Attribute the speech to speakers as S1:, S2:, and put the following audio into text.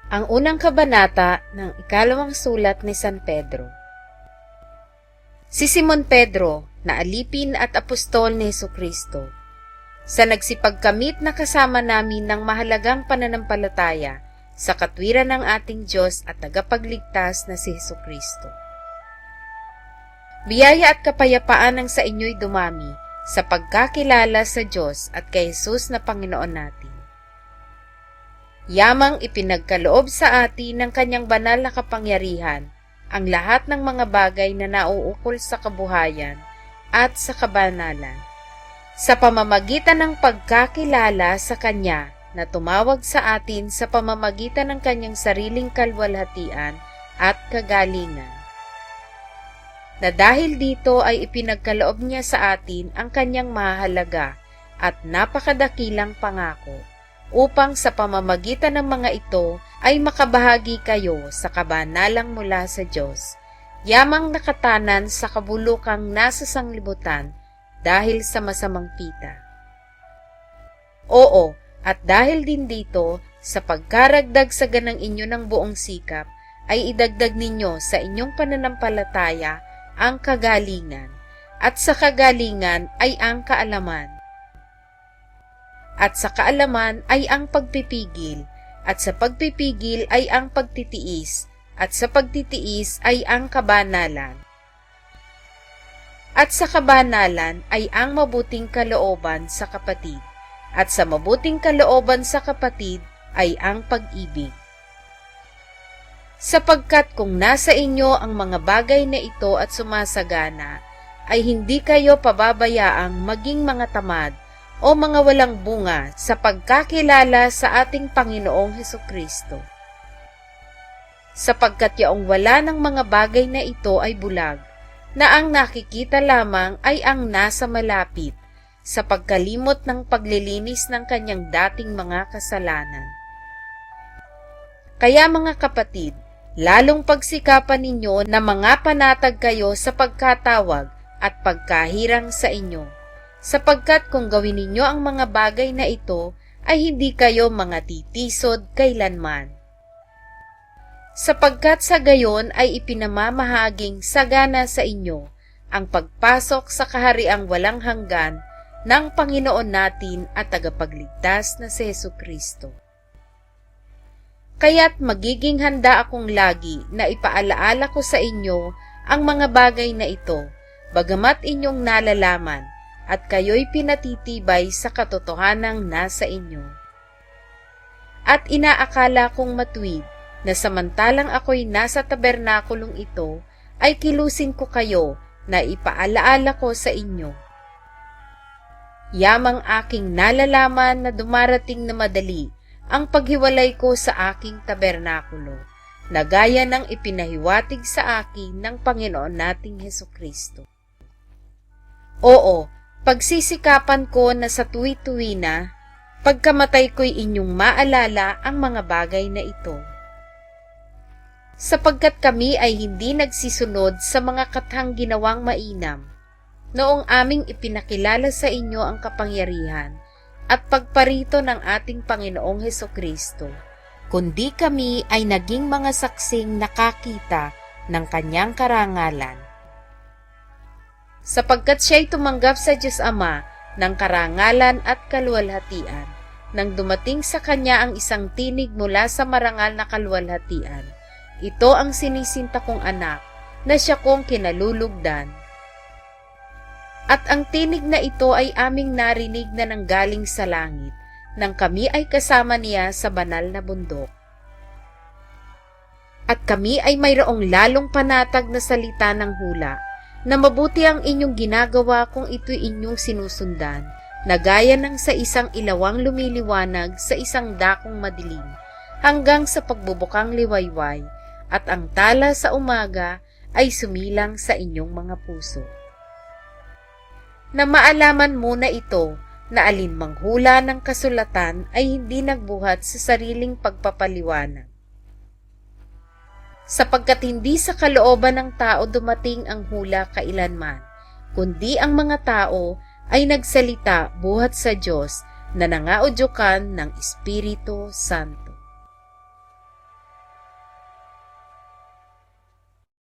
S1: Ang unang kabanata ng ikalawang sulat ni San Pedro. Si Simon Pedro, na alipin at apostol ni Hesukristo, sa nagsipagkamit na kasama namin ng mahalagang pananampalataya sa katwiran ng ating Diyos at tagapagligtas na si Hesukristo. Biyaya at kapayapaan ang sa inyo'y dumami sa pagkakilala sa Diyos at kay Jesus na Panginoon natin. Yamang ipinagkaloob sa atin ng kanyang banal na kapangyarihan ang lahat ng mga bagay na nauukol sa kabuhayan at sa kabanalan, sa pamamagitan ng pagkakilala sa Kanya na tumawag sa atin sa pamamagitan ng Kanyang sariling kalwalhatian at kagalingan. Na dahil dito ay ipinagkaloob niya sa atin ang Kanyang mahalaga at napakadakilang pangako, upang sa pamamagitan ng mga ito ay makabahagi kayo sa kabanalang mula sa Diyos, yamang nakatanan sa kabulukang nasa sanglibutan dahil sa masamang pita. Oo, at dahil din dito, sa pagkaragdag sa ganang inyo ng buong sikap, ay idagdag ninyo sa inyong pananampalataya ang kagalingan, at sa kagalingan ay ang kaalaman, at sa kaalaman ay ang pagpipigil, at sa pagpipigil ay ang pagtitiis, at sa pagtitiis ay ang kabanalan, at sa kabanalan ay ang mabuting kalooban sa kapatid, at sa mabuting kalooban sa kapatid ay ang pag-ibig. Sapagkat kung nasa inyo ang mga bagay na ito at sumasagana, ay hindi kayo pababayaang maging mga tamad o mga walang bunga sa pagkakilala sa ating Panginoong Hesukristo. Sapagkat yaong wala ng mga bagay na ito ay bulag, na ang nakikita lamang ay ang nasa malapit, sa pagkalimot ng paglilinis ng kanyang dating mga kasalanan. Kaya mga kapatid, lalong pagsikapan ninyo na mga panatag kayo sa pagkatawag at pagkahirang sa inyo, sapagkat kung gawin ninyo ang mga bagay na ito, ay hindi kayo mga titisod kailanman. Sapagkat sa gayon ay ipinamamahaging sagana sa inyo ang pagpasok sa kahariang walang hanggan ng Panginoon natin at tagapagligtas na si Hesukristo. Kaya't magiging handa akong lagi na ipaalaala ko sa inyo ang mga bagay na ito, bagamat inyong nalalaman, at kayo'y pinatitibay sa katotohanang nasa inyo. At inaakala kong matuwid na samantalang ako'y nasa tabernakulong ito, ay kilusin ko kayo na ipaalaala ko sa inyo. Yamang aking nalalaman na dumarating na madali ang paghiwalay ko sa aking tabernakulo, na gaya ng ipinahiwatig sa akin ng Panginoon nating Hesukristo. Oo, pagsisikapan ko na sa tuwi-tuwi na, pagkamatay ko'y inyong maalala ang mga bagay na ito. Sapagkat kami ay hindi nagsisunod sa mga kathang ginawang mainam, noong aming ipinakilala sa inyo ang kapangyarihan at pagparito ng ating Panginoong Hesukristo, kundi kami ay naging mga saksing nakakita ng kanyang karangalan. Sapagkat siya'y tumanggap sa Diyos Ama ng karangalan at kaluwalhatian, nang dumating sa kanya ang isang tinig mula sa marangal na kaluwalhatian. Ito ang sinisinta kong anak, na siya kong kinalulugdan. At ang tinig na ito ay aming narinig na nanggaling sa langit, nang kami ay kasama niya sa banal na bundok. At kami ay mayroong lalong panatag na salita ng hula, na mabuti ang inyong ginagawa kung ito'y inyong sinusundan, na gaya ng sa isang ilawang lumiliwanag sa isang dakong madilim, hanggang sa pagbubukang liwayway, at ang tala sa umaga ay sumilang sa inyong mga puso. Na maalaman mo na ito, na alinmang hula ng kasulatan ay hindi nagbuhat sa sariling pagpapaliwanag. Sapagkat hindi sa kalooban ng tao dumating ang hula kailanman, kundi ang mga tao ay nagsalita buhat sa Diyos na nangaudyukan ng Espiritu Santo.